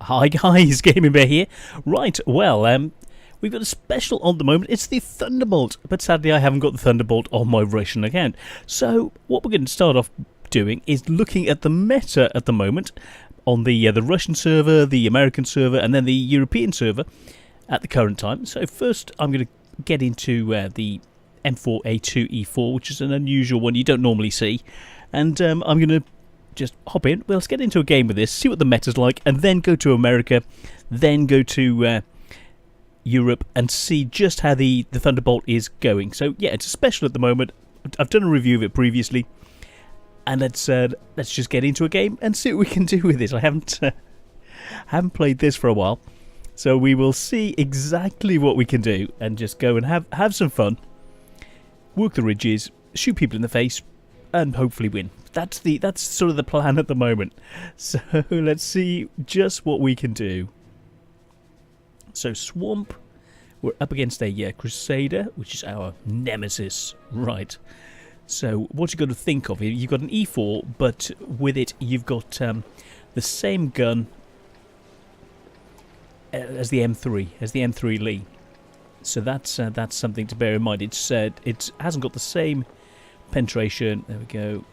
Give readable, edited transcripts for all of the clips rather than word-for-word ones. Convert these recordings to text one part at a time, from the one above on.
Hi guys, Gaming Bear here. Right, well, we've got a special on the moment. It's the Thunderbolt, but sadly I haven't got the Thunderbolt on my Russian account. So what we're going to start off doing is looking at the meta at the moment on the Russian server, the American server, and then the European server at the current time. So first I'm going to get into the M4A2E4, which is an unusual one you don't normally see, and I'm going to just hop in. Well, let's get into a game with this, see what the meta's like, and then go to America, then go to Europe, and see just how the Thunderbolt is going. So yeah, it's a special at the moment. I've done a review of it previously, and let's just get into a game and see what we can do with it. I haven't played this for a while, so we will see exactly what we can do and just go and have some fun, work the ridges, shoot people in the face, and hopefully win. That's sort of the plan at the moment. So let's see just what we can do. So Swamp, we're up against a Crusader, which is our nemesis. Right. So what you've got to think of here, you've got an E4, but with it you've got the same gun as the M3 Lee. So that's something to bear in mind. It hasn't got the same penetration. There we go.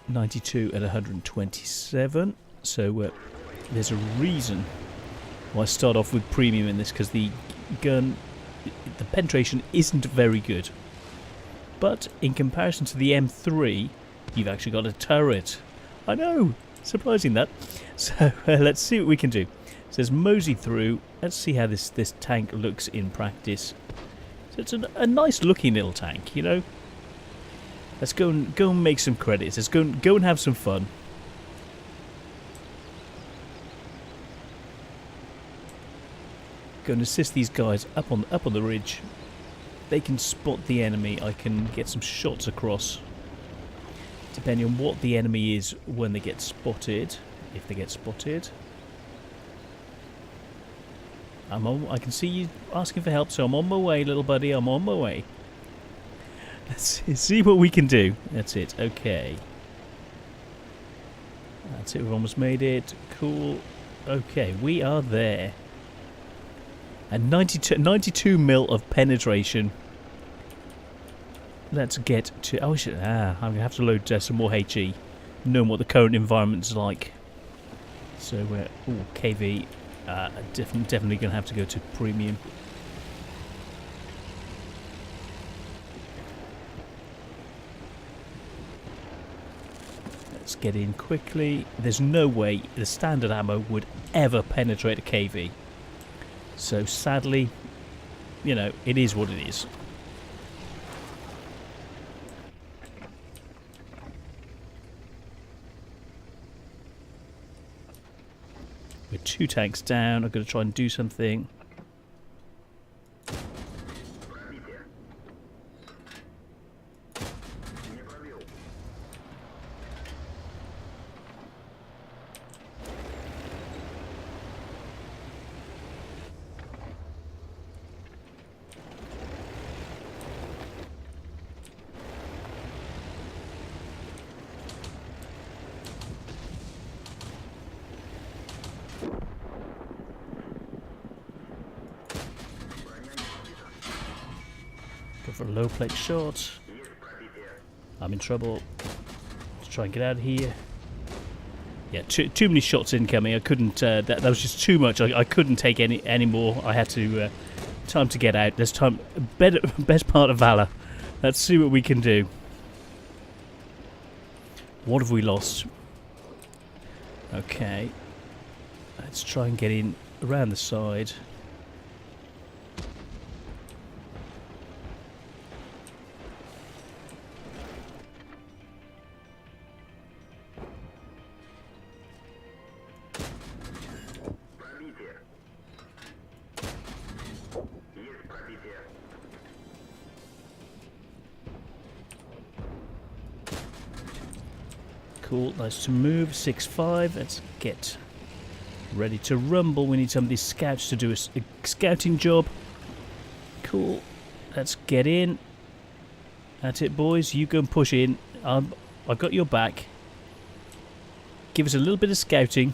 92 at 127. So there's a reason why I start off with premium in this, because the gun, the penetration isn't very good. But in comparison to the M3, you've actually got a turret. I know, surprising that. So let's see what we can do. It says mosey through. Let's see how this tank looks in practice. So it's a nice looking little tank, you know. Let's go and make some credits. Let's go and have some fun. Go and assist these guys up on the ridge. They can spot the enemy. I can get some shots across, depending on what the enemy is when they get spotted. If they get spotted, I can see you asking for help, so I'm on my way, little buddy. I'm on my way. Let's see what we can do. That's it. Okay. That's it. We've almost made it. Cool. Okay, we are there. And 92 mil of penetration. Let's get to... Oh, shit. I'm going to have to load some more HE, knowing what the current environment's like. So, KV. Definitely going to have to go to premium. Let's get in quickly. There's no way the standard ammo would ever penetrate a KV. So sadly, you know, it is what it is. We're 2 tanks down. I've got to try and do something. Go for a low plate shot. I'm in trouble. Let's try and get out of here. Yeah, too many shots incoming. I couldn't. That was just too much. I couldn't take any more. I had to. Time to get out. There's time. Best part of valor. Let's see what we can do. What have we lost? Okay. Let's try and get in around the side. Cool, nice to move. 6-5. Let's get ready to rumble. We need some of these scouts to do a scouting job. Cool. Let's get in. That's it, boys. You go and push in. I've got your back. give us a little bit of scouting.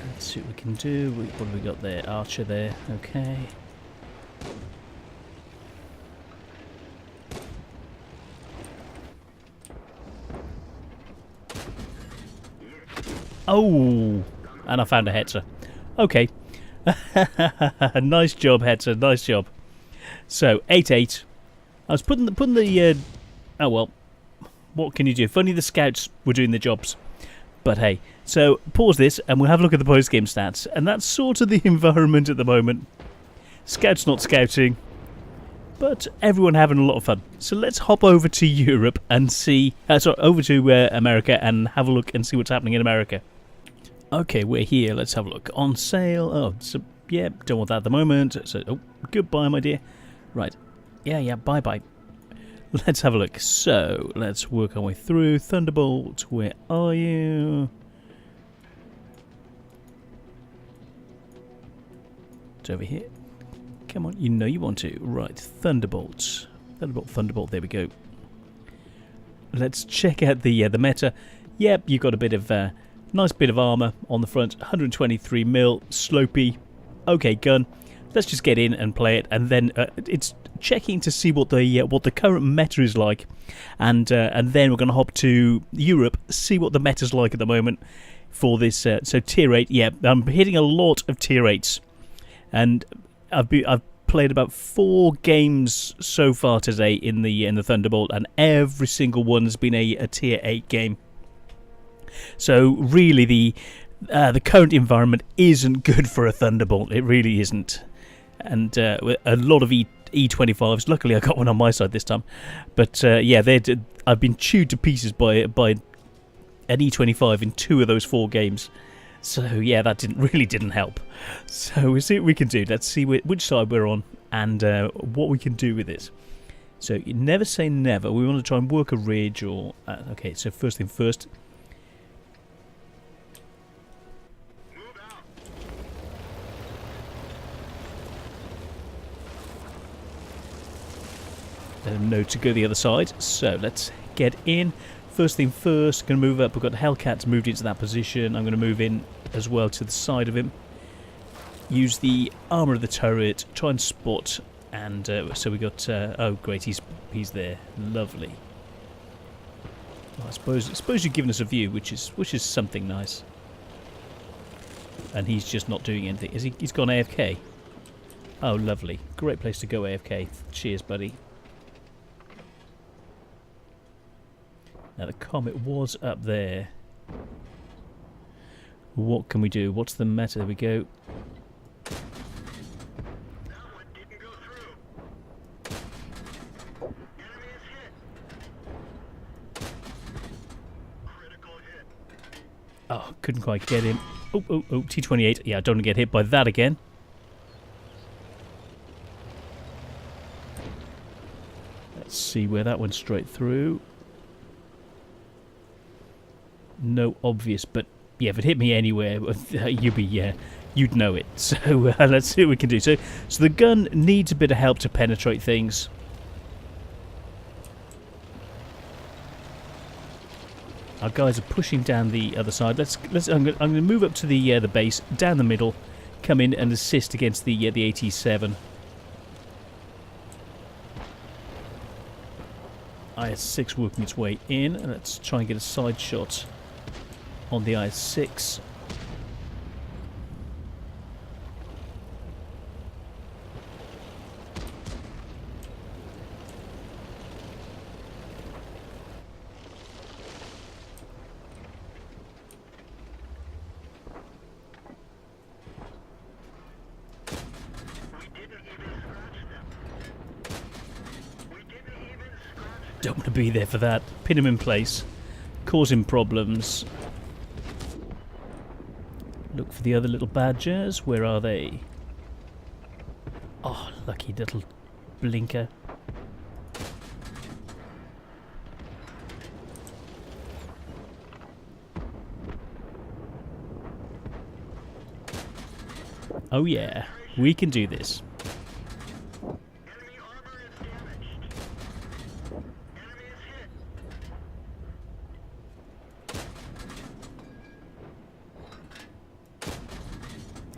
Let's see what we can do. What have we got there? Archer there. Okay. Oh, and I found a Hetzer. Okay. Nice job, Hetzer. Nice job. So 8-8. I was putting the oh well. What can you do? If only the scouts were doing the jobs. But hey, so pause this and we'll have a look at the post-game stats. And that's sort of the environment at the moment. Scouts not scouting, but everyone having a lot of fun. So let's hop over to Europe and see. Over to America and have a look and see what's happening in America. Okay, we're here. Let's have a look. On sale. Oh, so, yeah, don't want that at the moment. So, oh, goodbye, my dear. Right. Yeah, bye-bye. Let's have a look. So, let's work our way through. Thunderbolt, where are you? It's over here. Come on, you know you want to. Right, Thunderbolt. Thunderbolt, there we go. Let's check out the meta. Yep, you've got a bit of... nice bit of armour on the front, 123 mil, slopey. Okay, gun. Let's just get in and play it, and then it's checking to see what the current meta is like, and then we're going to hop to Europe, see what the meta's like at the moment for this. So tier 8, yeah, I'm hitting a lot of tier 8s, and I've played about 4 games so far today in the Thunderbolt, and every single one has been a tier 8 game. So really, the current environment isn't good for a Thunderbolt. It really isn't, and a lot of E25s. Luckily, I got one on my side this time. But yeah, I've been chewed to pieces by an E25 in 2 of those 4 games. So yeah, that really didn't help. So we'll see what we can do. Let's see which side we're on and what we can do with it. So you never say never. We want to try and work a ridge or okay. So first thing first. Let them know to go the other side. So let's get in. First thing first, going to move up. We've got Hellcats moved into that position. I'm going to move in as well to the side of him. Use the armour of the turret. Try and spot. And so we got. Oh, great! He's there. Lovely. Well, I suppose you've given us a view, which is something nice. And he's just not doing anything. He's gone AFK. Oh, lovely! Great place to go AFK. Cheers, buddy. Now the comet was up there. What can we do? What's the meta? There we go. That one didn't go through. Enemy is hit. Critical hit. Oh, couldn't quite get him. Oh, T28. Yeah, I don't want to get hit by that again. Let's see where that went straight through. No obvious, but yeah, if it hit me anywhere, you'd know it. So let's see what we can do. So the gun needs a bit of help to penetrate things. Our guys are pushing down the other side. I'm going to move up to the base, down the middle, come in and assist against the AT7. IS-6 working its way in, and let's try and get a side shot on the IS-6. Don't want to be there for that. Pin him in place. Cause him problems. Look for the other little badgers. Where are they? Oh, lucky little blinker. Oh yeah, we can do this. Enemy armor is damaged. Enemy is hit.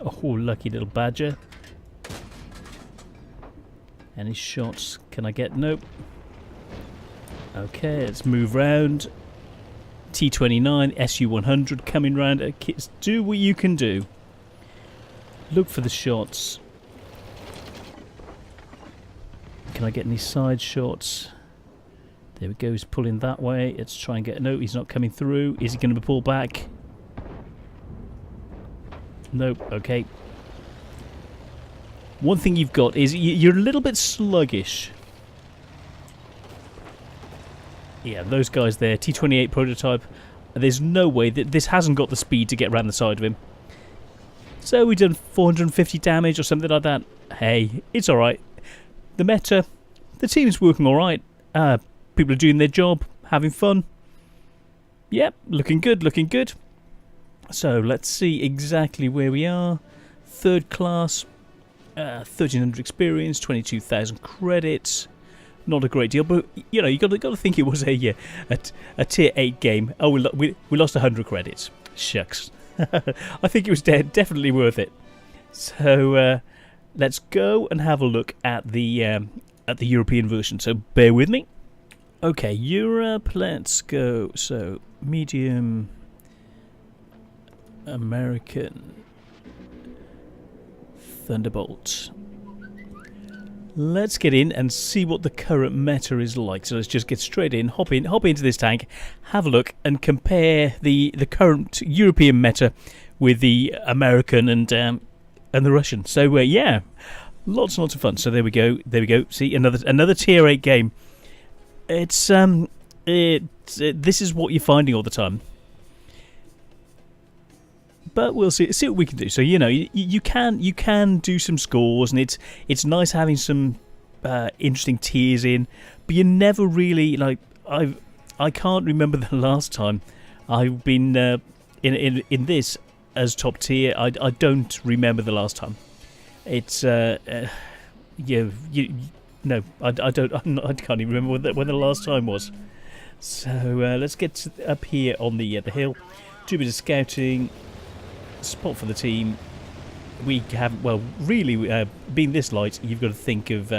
Oh, lucky little badger. Any shots? Can I get? Nope. Okay, let's move round. T29, SU100 coming round. Kids, do what you can do. Look for the shots. Can I get any side shots? There we go, he's pulling that way. Let's try and get... No, he's not coming through. Is he going to pull back? Nope, okay. One thing you've got is you're a little bit sluggish. Yeah, those guys there, T28 prototype. There's no way that this hasn't got the speed to get around the side of him. So we've done 450 damage or something like that. Hey, it's alright. The meta, the team's working alright. People are doing their job, having fun. Yep, looking good, looking good. So let's see exactly where we are. Third class, 1300 experience, 22,000 credits. Not a great deal, but you know you got to think it was a tier 8 game. Oh, we lost 100 credits. Shucks. I think it was definitely worth it. So let's go and have a look at the European version. So bear with me. Okay, Europe. Let's go. So medium, American, Thunderbolt. Let's get in and see what the current meta is like. So let's just get straight in, hop into this tank, have a look, and compare the current European meta with the American and the Russian. So yeah, lots and lots of fun. So there we go. See, another tier 8 game. It's this is what you're finding all the time. But we'll see what we can do. So you know, you can do some scores, and it's nice having some interesting tiers in. But you never really like. I can't remember the last time I've been in this as top tier. I don't remember the last time. It's no, I don't. I can't even remember when the last time was. So let's get up here on the hill. Do a bit of scouting. Spot for the team. We have, well, really, being this light, you've got to think of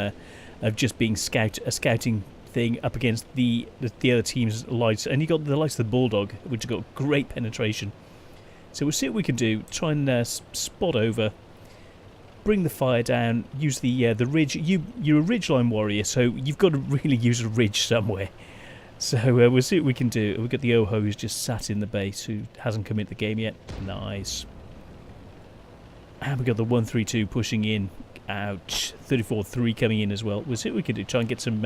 just being a scouting thing up against the other team's lights, and you got the lights of the Bulldog, which have got great penetration. So we'll see what we can do. Try and spot over, bring the fire down, use the ridge. You're a ridgeline warrior, so you've got to really use a ridge somewhere. So we'll see what we can do. We've got the Oho who's just sat in the base, who hasn't come into the game yet. Nice. And we've got the 132 pushing in. Ouch. 34-3 coming in as well. We'll see what we can do. Try and get some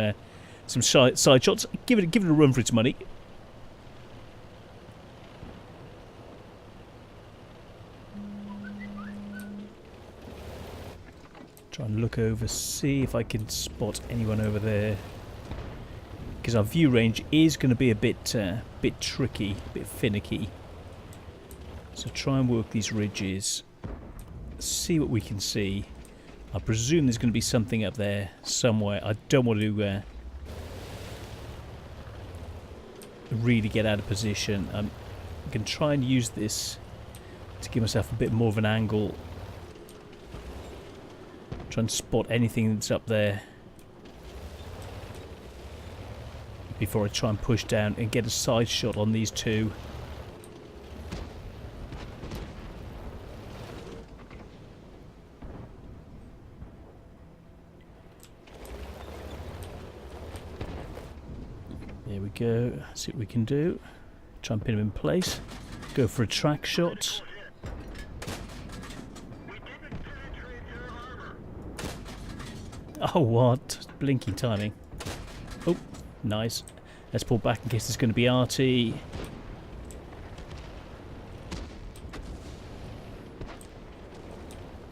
side shots. Give it a run for its money. Try and look over, see if I can spot anyone over there. Because our view range is going to be a bit tricky, a bit finicky. So try and work these ridges, see what we can see. I presume there's going to be something up there somewhere. I don't want to really get out of position. I'm going to try and use this to give myself a bit more of an angle. Try and spot anything that's up there before I try and push down and get a side shot on these two. There we go. See what we can do. Try and pin him in place. Go for a track shot. Oh, what? Blinking timing. Oh, nice. Let's pull back in case there's going to be RT.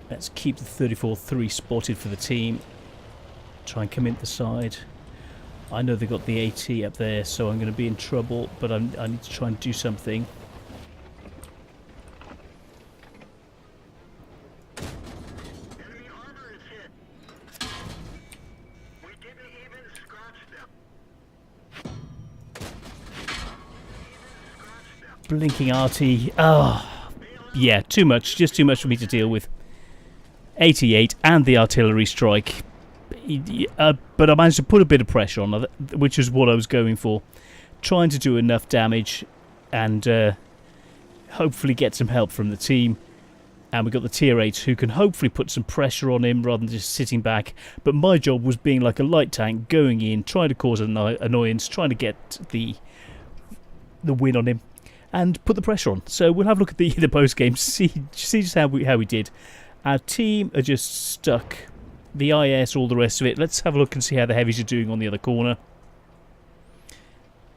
Let's keep the 34-3 spotted for the team. Try and come in the side. I know they've got the AT up there, so I'm going to be in trouble, but I need to try and do something. Enemy armor is hit. We didn't even scratch them. Blinking RT. Oh, yeah, too much. Just too much for me to deal with. 88 and the artillery strike. But I managed to put a bit of pressure on, which is what I was going for. Trying to do enough damage and hopefully get some help from the team. And we got the tier 8 who can hopefully put some pressure on him rather than just sitting back. But my job was being like a light tank, going in, trying to cause annoyance, trying to get the win on him and put the pressure on. So we'll have a look at the post game, see just how we did. Our team are just stuck. The IS, all the rest of it. Let's have a look and see how the heavies are doing on the other corner.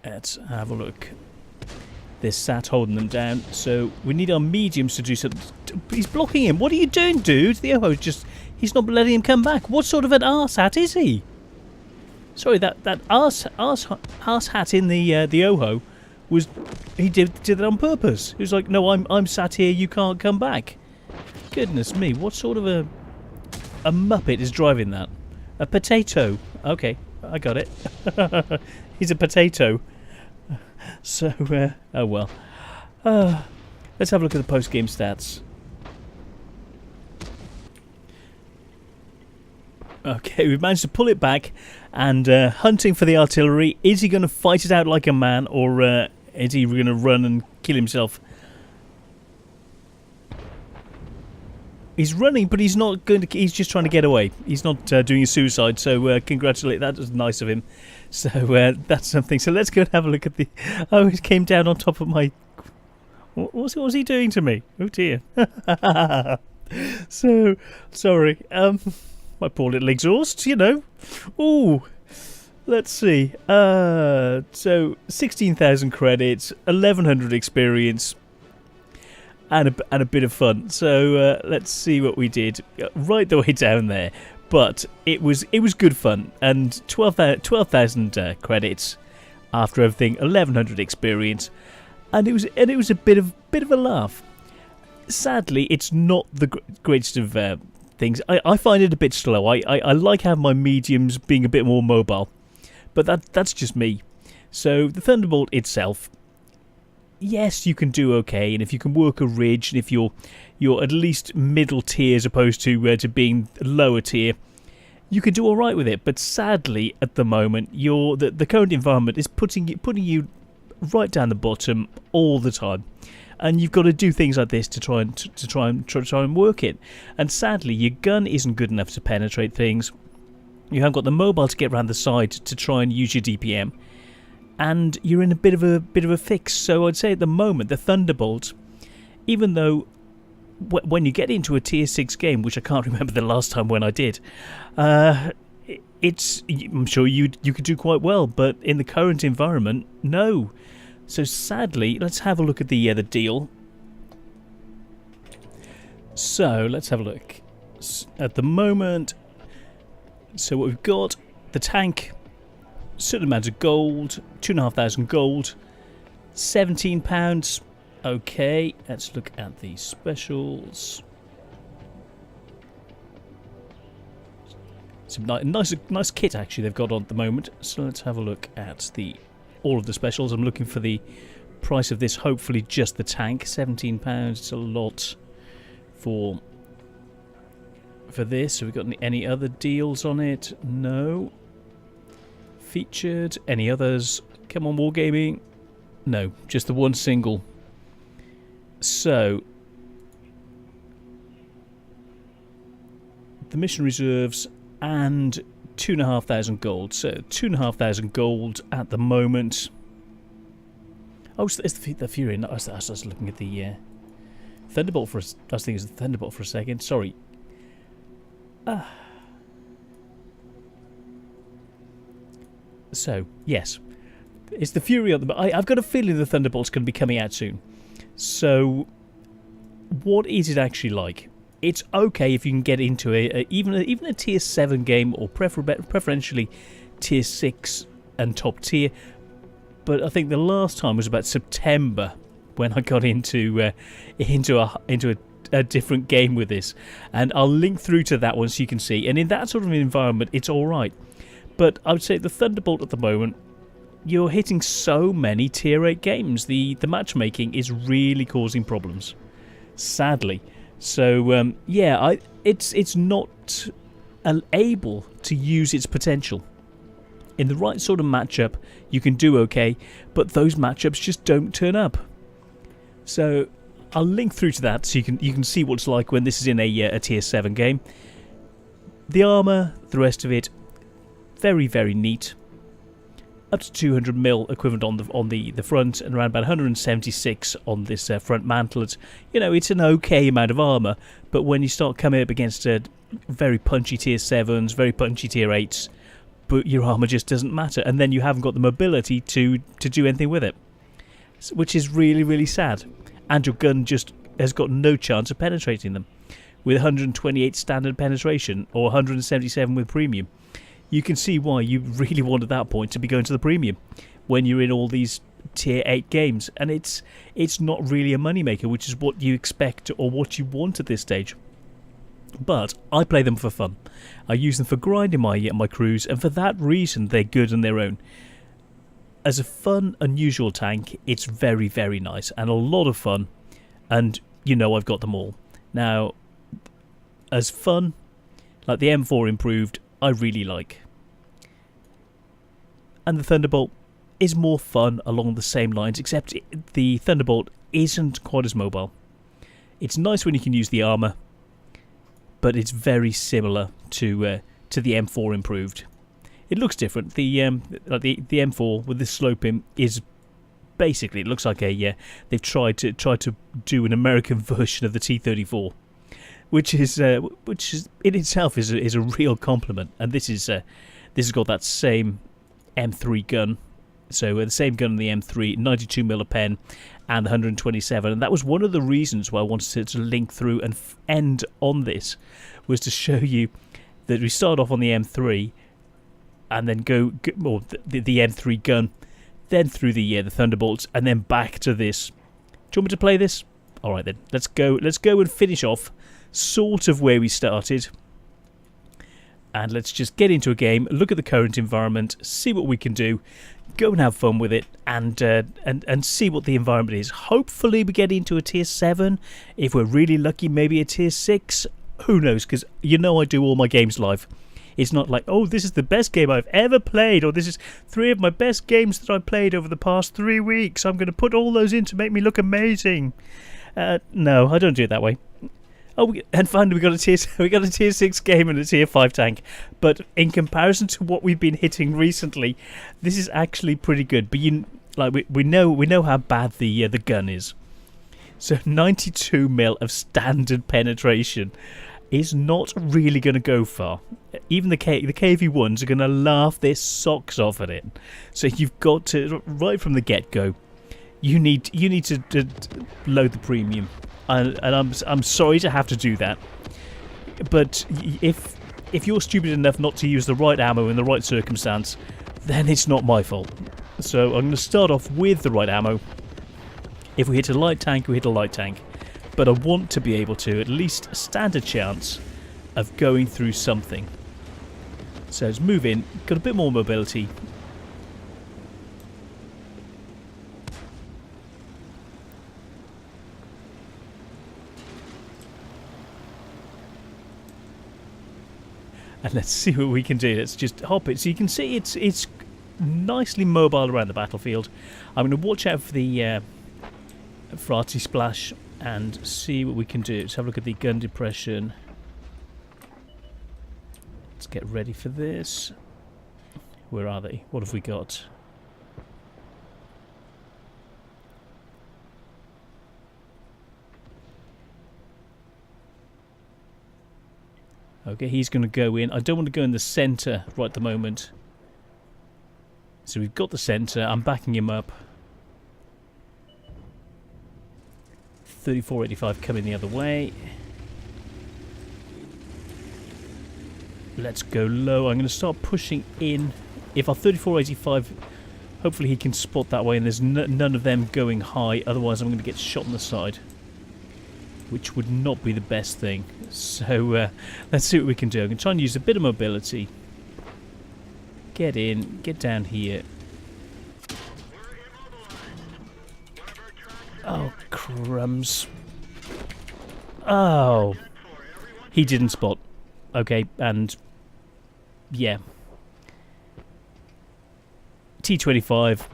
Let's have a look. They're sat holding them down. So we need our mediums to do something. He's blocking him. What are you doing, dude? The Oho's just... He's not letting him come back. What sort of an arse hat is he? Sorry, that arse hat in the Oho was... He did that on purpose. He was like, no, I'm sat here. You can't come back. Goodness me. What sort of a muppet is driving that? A potato. Okay, I got it. He's a potato. So, oh well. Let's have a look at the post-game stats. Okay, we've managed to pull it back and hunting for the artillery. Is he going to fight it out like a man, or is he going to run and kill himself? He's running, but he's not going to. He's just trying to get away. He's not doing a suicide. So congratulate. That was nice of him. So that's something. So let's go and have a look at the. Oh, he came down on top of my. What was he doing to me? Oh dear. So sorry. My poor little exhaust. You know. Ooh. Let's see. So 16,000 credits, 1,100 experience. And a bit of fun. So let's see what we did right the way down there. But it was good fun, and 12,000 credits after everything, 1,100 experience, and it was a bit of a laugh. Sadly, it's not the greatest of things. I find it a bit slow. I like having my mediums being a bit more mobile, but that's just me. So the Thunderbolt itself. Yes, you can do okay, and if you can work a ridge, and if you're at least middle tier as opposed to being lower tier, you can do all right with it. But sadly, at the moment, the current environment is putting you right down the bottom all the time, and you've got to do things like this to try and work it. And sadly, your gun isn't good enough to penetrate things. You haven't got the mobile to get around the side to try and use your DPM. And you're in a bit of a fix. So I'd say at the moment the Thunderbolt, even though when you get into a tier 6 game, which I can't remember the last time when I did, I'm sure you could do quite well, but in the current environment, no. So sadly, let's have a look at the deal. So let's have a look at the moment. So what we've got, the tank. Certain amount of gold, 2,500 gold, £17. Okay, let's look at the specials. Some nice kit actually they've got on at the moment. So let's have a look at all of the specials. I'm looking for the price of this. Hopefully just the tank. £17. It's a lot for this. Have we got any other deals on it? No. Featured. Any others? Come on, Wargaming. No, just the one single. So the mission reserves and 2,500 gold. So 2,500 gold at the moment. Oh, it's the Fury. I was looking at the Thunderbolt for. I was thinking it's the Thunderbolt for a second. Sorry. So, yes, it's the Fury on the... I've got a feeling the Thunderbolt's going to be coming out soon. So, what is it actually like? It's okay if you can get into even a tier 7 game, or preferentially tier 6 and top tier. But I think the last time was about September when I got into a different game with this. And I'll link through to that one so you can see. And in that sort of environment, it's all right. But I would say the Thunderbolt at the moment, you're hitting so many tier 8 games. The matchmaking is really causing problems. sadly. So yeah, it's not able to use its potential. In the right sort of matchup, you can do okay, but those matchups just don't turn up. So I'll link through to that so you can see what it's like when this is in a tier 7 game. The armour, the rest of it, very, very neat. Up to 200 mil equivalent on the front, and around about 176 on this front mantlet. You know, it's an okay amount of armour, but when you start coming up against very punchy tier 7s, very punchy tier 8s, but your armour just doesn't matter, and then you haven't got the mobility to do anything with it, which is really, really sad. And your gun just has got no chance of penetrating them. With 128 standard penetration, or 177 with premium, you can see why you really want at that point to be going to the premium when you're in all these tier 8 games, and it's not really a moneymaker, which is what you expect or what you want at this stage. But I play them for fun. I use them for grinding my crews, and for that reason they're good on their own. As a fun, unusual tank, it's very, very nice and a lot of fun, and you know I've got them all. Now, as fun, like the M4 improved, I really like. And the Thunderbolt is more fun along the same lines, except the Thunderbolt isn't quite as mobile. It's nice when you can use the armour, but it's very similar to the M4 improved. It looks different. The M4 with the sloping is basically, it looks like they've tried to do an American version of the T-34, which is in itself is a real compliment. And this has got that same M3 gun. So the same gun on the M3, 92mm a pen, and 127. And that was one of the reasons why I wanted to link through and end on this, was to show you that we start off on the M3, and then the M3 gun, then through the Thunderbolts, and then back to this. Do you want me to play this? All right then, let's go and finish off sort of where we started. And let's just get into a game, look at the current environment, see what we can do, go and have fun with it, and see what the environment is. Hopefully we get into a tier 7. If we're really lucky, maybe a tier 6. Who knows? Because you know I do all my games live. It's not like, oh, this is the best game I've ever played, or this is 3 of my best games that I've played over the past 3 weeks. I'm going to put all those in to make me look amazing. No, I don't do it that way. Oh, and finally we got a tier 6 game and a tier 5 tank. But in comparison to what we've been hitting recently, this is actually pretty good. But we know how bad the gun is. So 92mm of standard penetration is not really going to go far. Even the KV1s are going to laugh their socks off at it. So you've got to, right from the get-go, you need to load the premium. And I'm sorry to have to do that, but if you're stupid enough not to use the right ammo in the right circumstance, then it's not my fault. So I'm going to start off with the right ammo. If we hit a light tank, we hit a light tank. But I want to be able to at least stand a chance of going through something. So let's move in, got a bit more mobility. And let's see what we can do. Let's just hop it. So you can see it's nicely mobile around the battlefield. I'm going to watch out for the Frati splash and see what we can do. Let's have a look at the gun depression. Let's get ready for this. Where are they? What have we got? Okay, he's going to go in. I don't want to go in the centre right at the moment. So we've got the centre. I'm backing him up. 3485 coming the other way. Let's go low. I'm going to start pushing in. If our 3485, hopefully he can spot that way and there's none of them going high. Otherwise I'm going to get shot on the side, which would not be the best thing. So let's see what we can do. I'm going to try and use a bit of mobility. Get in, get down here. Oh, crumbs. Oh, he didn't spot. Okay, and yeah. T25,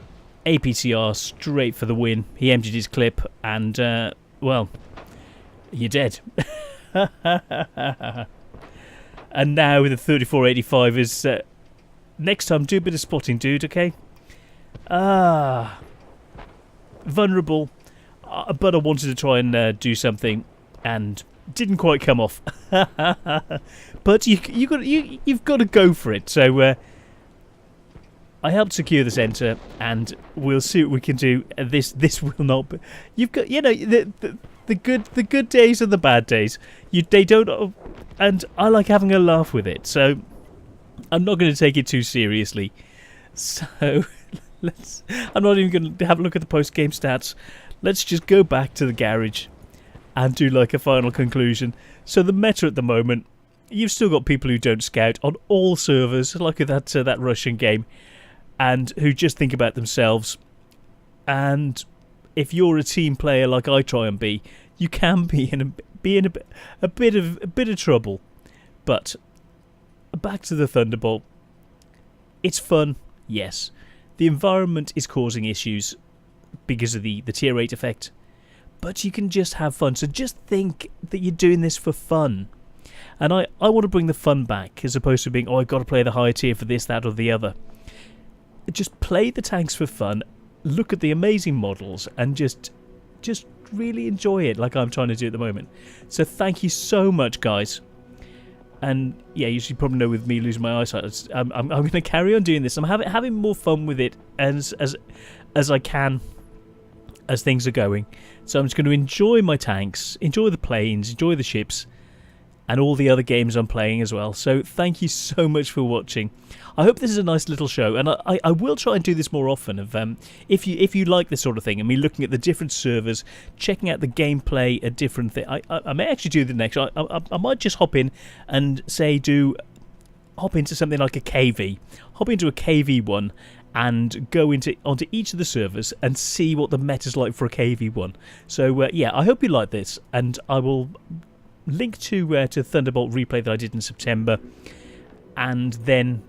APCR straight for the win. He emptied his clip and, well, you're dead. And now the 3485 is... next time, do a bit of spotting, dude, okay? Vulnerable. But I wanted to try and do something and didn't quite come off. But you've got to go for it. So I helped secure the centre, and we'll see what we can do. This will not be... You've got, you know, the good days and the bad days. They don't... And I like having a laugh with it, so I'm not going to take it too seriously. So I'm not even going to have a look at the post-game stats. Let's just go back to the garage and do like a final conclusion. So the meta at the moment, you've still got people who don't scout on all servers, like that Russian game, and who just think about themselves. And if you're a team player like I try and be, you can be in a bit of trouble. But back to the Thunderbolt. It's fun, yes. The environment is causing issues because of the tier 8 effect, but you can just have fun. So just think that you're doing this for fun. And I want to bring the fun back, as opposed to being, oh, I've got to play the high tier for this, that or the other. Just play the tanks for fun, look at the amazing models, and just really enjoy it like I'm trying to do at the moment. So thank you so much, guys. And yeah, you should probably know with me losing my eyesight, I'm going to carry on doing this. I'm having more fun with it as I can as things are going. So I'm just going to enjoy my tanks, enjoy the planes, enjoy the ships, and all the other games I'm playing as well. So thank you so much for watching. I hope this is a nice little show, and I will try and do this more often. If you like this sort of thing, and me looking at the different servers, checking out the gameplay, a different thing, I may actually do the next. I might just hop in and say hop into something like a KV, hop into a KV one, and go onto each of the servers and see what the meta's like for a KV one. So yeah, I hope you like this, and I will link to Thunderbolt replay that I did in September, and then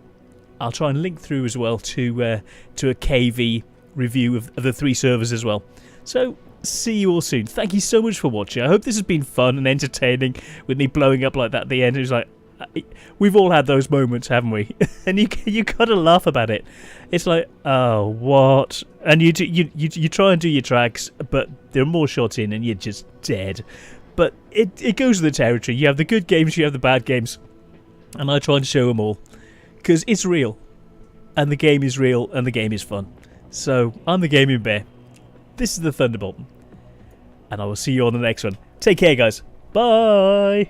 I'll try and link through as well to a KV review of the 3 servers as well. So see you all soon. Thank you so much for watching. I hope this has been fun and entertaining with me blowing up like that at the end. It was like, we've all had those moments, haven't we? And you gotta laugh about it. It's like, oh, what? And you try and do your tracks, but there are more shots in and you're just dead. But it goes with the territory. You have the good games, you have the bad games, and I try and show them all. Because it's real, and the game is real, and the game is fun. So, I'm the Gaming Bear. This is the Thunderbolt. And I will see you on the next one. Take care, guys. Bye!